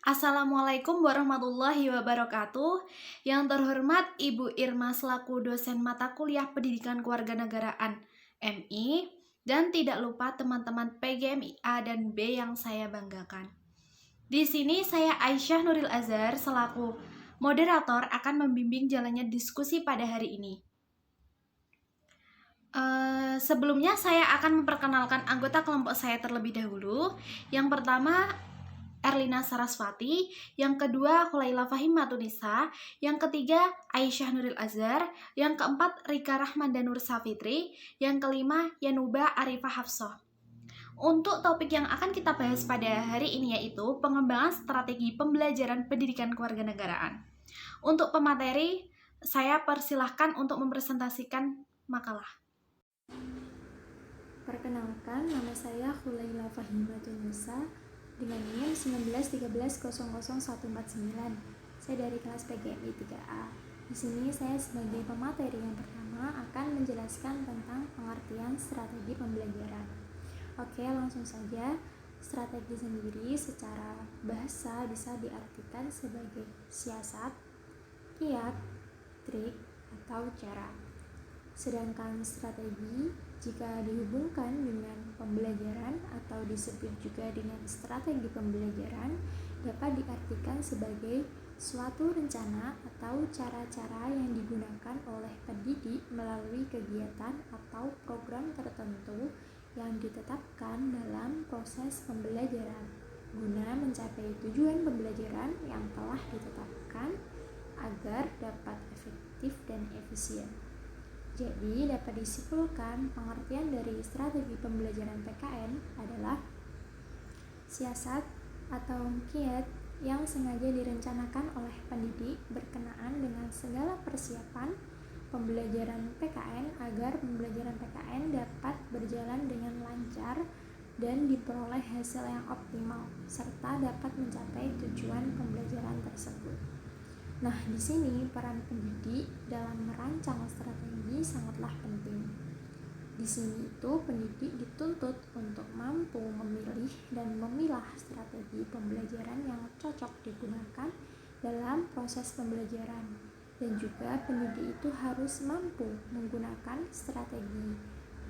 Assalamualaikum warahmatullahi wabarakatuh. Yang terhormat Ibu Irma selaku dosen mata kuliah Pendidikan Kewarganegaraan MI dan tidak lupa teman-teman PGMI A dan B yang saya banggakan. Di sini saya Aisyah Nuril Azhar selaku moderator akan membimbing jalannya diskusi pada hari ini. Sebelumnya saya akan memperkenalkan anggota kelompok saya terlebih dahulu. Yang pertama Erlina Saraswati, yang kedua Khulaila Fahimatunisa, yang ketiga Aisyah Nuril Azhar, yang keempat Rika Rahman dan Nur Safitri, yang kelima Yanuba Arifah Hafsah. Untuk topik yang akan kita bahas pada hari ini yaitu pengembangan strategi pembelajaran pendidikan kewarganegaraan. Untuk pemateri, saya persilahkan untuk mempresentasikan makalah. Perkenalkan, nama saya Khulaila Fahimatunisa dengan NIM 1913000149. Saya dari kelas PGMI 3A. Di sini saya sebagai pemateri yang pertama akan menjelaskan tentang pengertian strategi pembelajaran. Oke, langsung saja. Strategi sendiri secara bahasa bisa diartikan sebagai siasat, kiat, trik, atau cara. Sedangkan strategi jika dihubungkan dengan pembelajaran atau disebut juga dengan strategi pembelajaran dapat diartikan sebagai suatu rencana atau cara-cara yang digunakan oleh pendidik melalui kegiatan atau program tertentu yang ditetapkan dalam proses pembelajaran guna mencapai tujuan pembelajaran yang telah ditetapkan agar dapat efektif dan efisien. Jadi, dapat disimpulkan pengertian dari strategi pembelajaran PKN adalah siasat atau kiat yang sengaja direncanakan oleh pendidik berkenaan dengan segala persiapan pembelajaran PKN agar pembelajaran PKN dapat berjalan dengan lancar dan diperoleh hasil yang optimal serta dapat mencapai tujuan pembelajaran tersebut. Nah, di sini peran pendidik dalam merancang strategi sangatlah penting. Di sini itu pendidik dituntut untuk mampu memilih dan memilah strategi pembelajaran yang cocok digunakan dalam proses pembelajaran. Dan juga pendidik itu harus mampu menggunakan strategi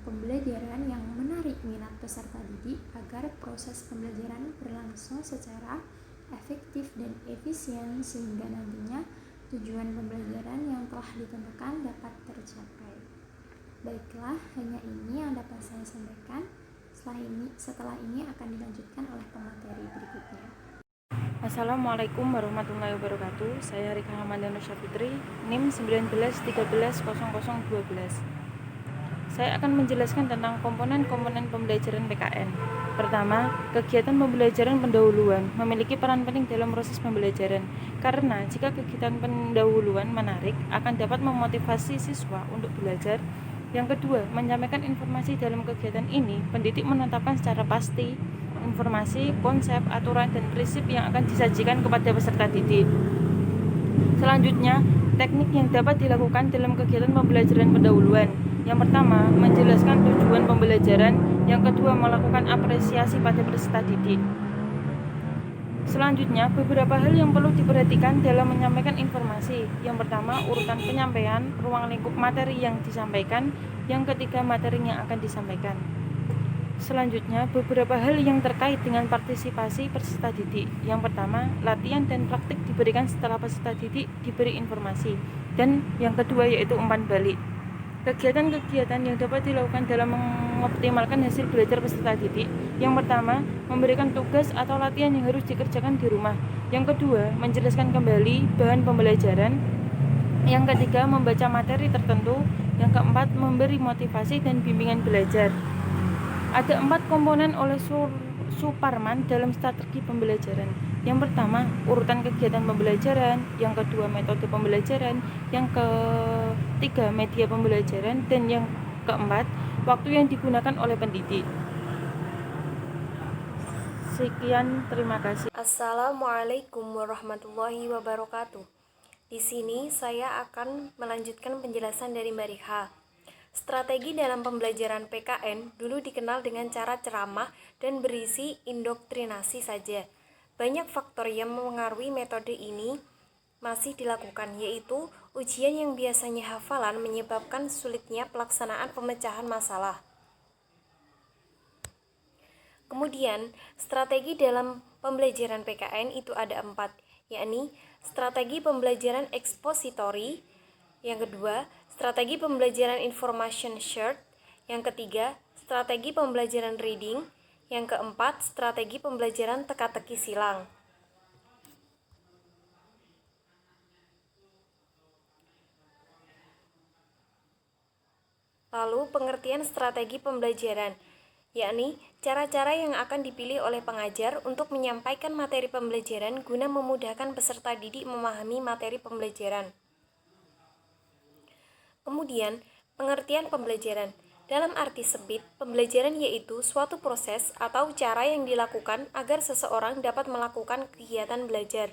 pembelajaran yang menarik minat peserta didik agar proses pembelajaran berlangsung secara efektif dan efisien sehingga nantinya tujuan pembelajaran yang telah ditentukan dapat tercapai. Baiklah, hanya ini yang dapat saya sampaikan. Setelah ini akan dilanjutkan oleh pemateri berikutnya. Assalamualaikum warahmatullahi wabarakatuh. Saya Rika Rahman dan Nur Safitri, NIM 19130012. Saya akan menjelaskan tentang komponen-komponen pembelajaran PKN. Pertama, kegiatan pembelajaran pendahuluan memiliki peran penting dalam proses pembelajaran, karena jika kegiatan pendahuluan menarik, akan dapat memotivasi siswa untuk belajar. Yang kedua, menyampaikan informasi dalam kegiatan ini, pendidik menetapkan secara pasti informasi, konsep, aturan, dan prinsip yang akan disajikan kepada peserta didik. Selanjutnya, teknik yang dapat dilakukan dalam kegiatan pembelajaran pendahuluan. Yang pertama, menjelaskan tujuan pembelajaran. Yang kedua, melakukan apresiasi pada peserta didik. Selanjutnya, beberapa hal yang perlu diperhatikan dalam menyampaikan informasi. Yang pertama, urutan penyampaian, ruang lingkup materi yang disampaikan. Yang ketiga, materi yang akan disampaikan. Selanjutnya, beberapa hal yang terkait dengan partisipasi peserta didik. Yang pertama, latihan dan praktik diberikan setelah peserta didik diberi informasi. Dan yang kedua yaitu umpan balik. Kegiatan-kegiatan yang dapat dilakukan dalam mengoptimalkan hasil belajar peserta didik. Yang pertama, memberikan tugas atau latihan yang harus dikerjakan di rumah. Yang kedua, menjelaskan kembali bahan pembelajaran. Yang ketiga, membaca materi tertentu. Yang keempat, memberi motivasi dan bimbingan belajar. Ada 4 komponen oleh Suparman dalam strategi pembelajaran. Yang pertama, urutan kegiatan pembelajaran. Yang kedua, metode pembelajaran. Yang ketiga, media pembelajaran. Dan yang keempat, waktu yang digunakan oleh pendidik. Sekian, terima kasih. Assalamualaikum warahmatullahi wabarakatuh. Di sini saya akan melanjutkan penjelasan dari Mbak Rika. Strategi dalam pembelajaran PKN dulu dikenal dengan cara ceramah dan berisi indoktrinasi saja. banyak faktor yang memengaruhi metode ini masih dilakukan, yaitu ujian yang biasanya hafalan menyebabkan sulitnya pelaksanaan pemecahan masalah. Kemudian, strategi dalam pembelajaran PKN itu ada 4, yakni strategi pembelajaran ekspositori, yang kedua, strategi pembelajaran information shared, yang ketiga, strategi pembelajaran reading, yang keempat, strategi pembelajaran teka-teki silang. Lalu, pengertian strategi pembelajaran, yakni cara-cara yang akan dipilih oleh pengajar untuk menyampaikan materi pembelajaran guna memudahkan peserta didik memahami materi pembelajaran. Kemudian, pengertian pembelajaran. Dalam arti sempit, pembelajaran yaitu suatu proses atau cara yang dilakukan agar seseorang dapat melakukan kegiatan belajar.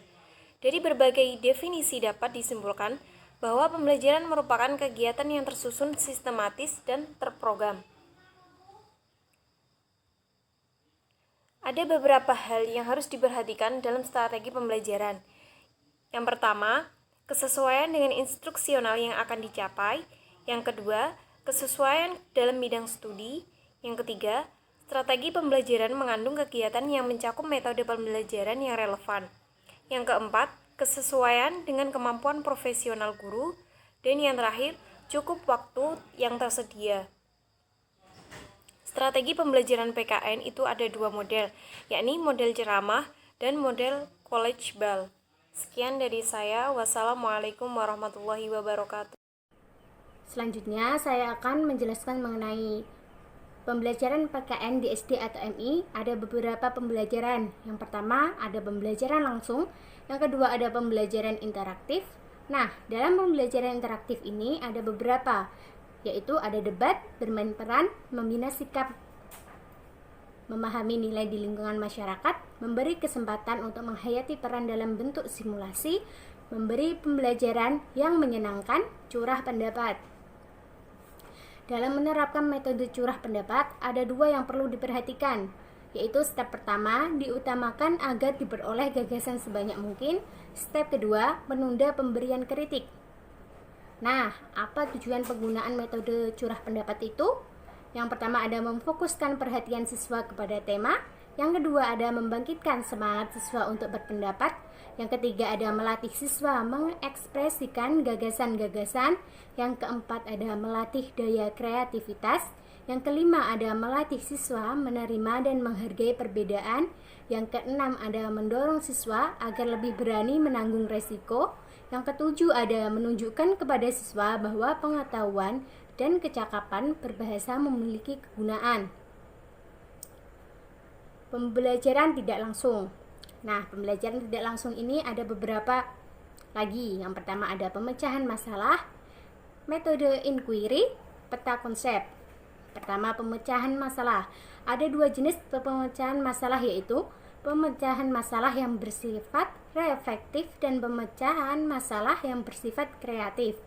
Dari berbagai definisi dapat disimpulkan bahwa pembelajaran merupakan kegiatan yang tersusun sistematis dan terprogram. Ada beberapa hal yang harus diperhatikan dalam strategi pembelajaran. Yang pertama, kesesuaian dengan instruksional yang akan dicapai. Yang kedua, kesesuaian dalam bidang studi. Yang ketiga, strategi pembelajaran mengandung kegiatan yang mencakup metode pembelajaran yang relevan. Yang keempat, kesesuaian dengan kemampuan profesional guru. Dan yang terakhir, cukup waktu yang tersedia. Strategi pembelajaran PKN itu ada 2 model, yakni model ceramah dan model college bell. Sekian dari saya. Wassalamualaikum warahmatullahi wabarakatuh. Selanjutnya, saya akan menjelaskan mengenai pembelajaran PKN di SD atau MI. Ada beberapa pembelajaran. Yang pertama, ada pembelajaran langsung. Yang kedua, ada pembelajaran interaktif. Nah, dalam pembelajaran interaktif ini ada beberapa, yaitu ada debat, bermain peran, membina sikap, memahami nilai di lingkungan masyarakat, memberi kesempatan untuk menghayati peran dalam bentuk simulasi, memberi pembelajaran yang menyenangkan, curah pendapat. Dalam menerapkan metode curah pendapat, ada 2 yang perlu diperhatikan, yaitu step pertama, diutamakan agar diperoleh gagasan sebanyak mungkin. Step kedua, menunda pemberian kritik. Nah, apa tujuan penggunaan metode curah pendapat itu? Yang pertama ada memfokuskan perhatian siswa kepada tema. Yang kedua ada membangkitkan semangat siswa untuk berpendapat. Yang ketiga ada melatih siswa mengekspresikan gagasan-gagasan. Yang keempat ada melatih daya kreativitas. Yang kelima ada melatih siswa menerima dan menghargai perbedaan. Yang keenam ada mendorong siswa agar lebih berani menanggung resiko. Yang ketujuh ada menunjukkan kepada siswa bahwa pengetahuan dan kecakapan berbahasa memiliki kegunaan. Pembelajaran tidak langsung. Nah, pembelajaran tidak langsung ini ada beberapa lagi. Yang pertama ada pemecahan masalah, metode inquiry, peta konsep. Pertama, pemecahan masalah. Ada 2 jenis pemecahan masalah, yaitu pemecahan masalah yang bersifat reflektif dan pemecahan masalah yang bersifat kreatif.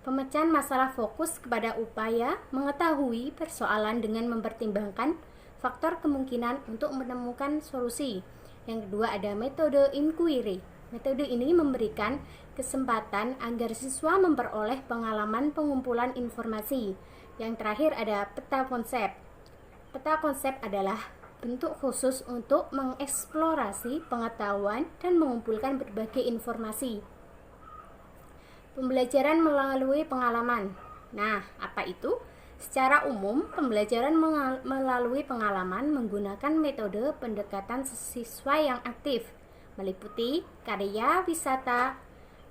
Pemecahan masalah fokus kepada upaya mengetahui persoalan dengan mempertimbangkan faktor kemungkinan untuk menemukan solusi. Yang kedua ada metode inquiry. Metode ini memberikan kesempatan agar siswa memperoleh pengalaman pengumpulan informasi. Yang terakhir ada peta konsep. Peta konsep adalah bentuk khusus untuk mengeksplorasi pengetahuan dan mengumpulkan berbagai informasi. Pembelajaran melalui pengalaman. Nah, apa itu? Secara umum, pembelajaran melalui pengalaman menggunakan metode pendekatan siswa yang aktif, meliputi karya, wisata,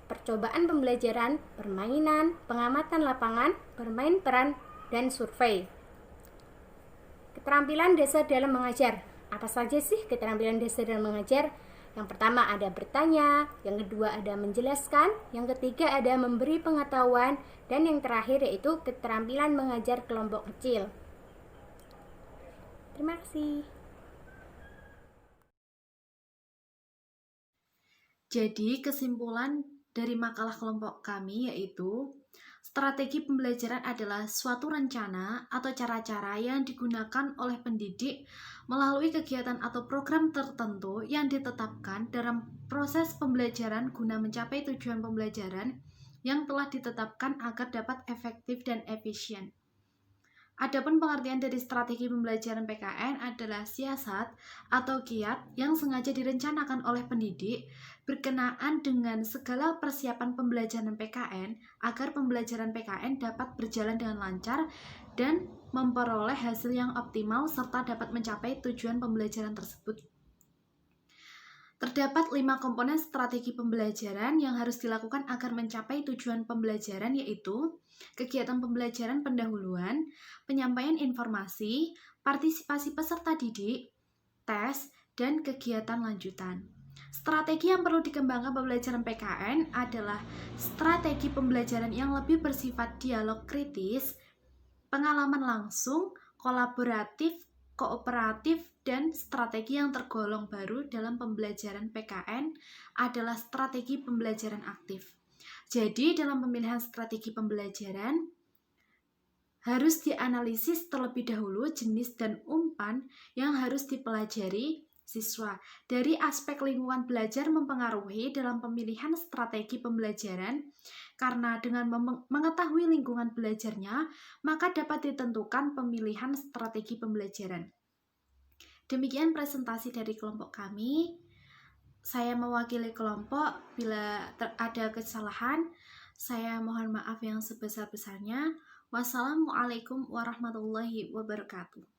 percobaan pembelajaran, permainan, pengamatan lapangan, bermain peran, dan survei. Keterampilan dasar dalam mengajar. Apa saja sih keterampilan dasar dalam mengajar? Yang pertama ada bertanya, yang kedua ada menjelaskan, yang ketiga ada memberi pengetahuan, dan yang terakhir yaitu keterampilan mengajar kelompok kecil. Terima kasih. Jadi kesimpulan dari makalah kelompok kami yaitu Strategi pembelajaran adalah suatu rencana atau cara-cara yang digunakan oleh pendidik melalui kegiatan atau program tertentu yang ditetapkan dalam proses pembelajaran guna mencapai tujuan pembelajaran yang telah ditetapkan agar dapat efektif dan efisien. Adapun pengertian dari strategi pembelajaran PKN adalah siasat atau giat yang sengaja direncanakan oleh pendidik berkenaan dengan segala persiapan pembelajaran PKN agar pembelajaran PKN dapat berjalan dengan lancar dan memperoleh hasil yang optimal serta dapat mencapai tujuan pembelajaran tersebut. Terdapat 5 komponen strategi pembelajaran yang harus dilakukan agar mencapai tujuan pembelajaran, yaitu kegiatan pembelajaran pendahuluan, penyampaian informasi, partisipasi peserta didik, tes, dan kegiatan lanjutan. Strategi yang perlu dikembangkan pembelajaran PKN adalah strategi pembelajaran yang lebih bersifat dialog kritis, pengalaman langsung, kolaboratif, kooperatif, dan strategi yang tergolong baru dalam pembelajaran PKN adalah strategi pembelajaran aktif. Jadi, dalam pemilihan strategi pembelajaran harus dianalisis terlebih dahulu jenis dan umpan yang harus dipelajari siswa. Dari aspek lingkungan belajar mempengaruhi dalam pemilihan strategi pembelajaran, karena dengan mengetahui lingkungan belajarnya, maka dapat ditentukan pemilihan strategi pembelajaran. Demikian presentasi dari kelompok kami. Saya mewakili kelompok. Bila ada kesalahan, saya mohon maaf yang sebesar-besarnya. Wassalamualaikum warahmatullahi wabarakatuh.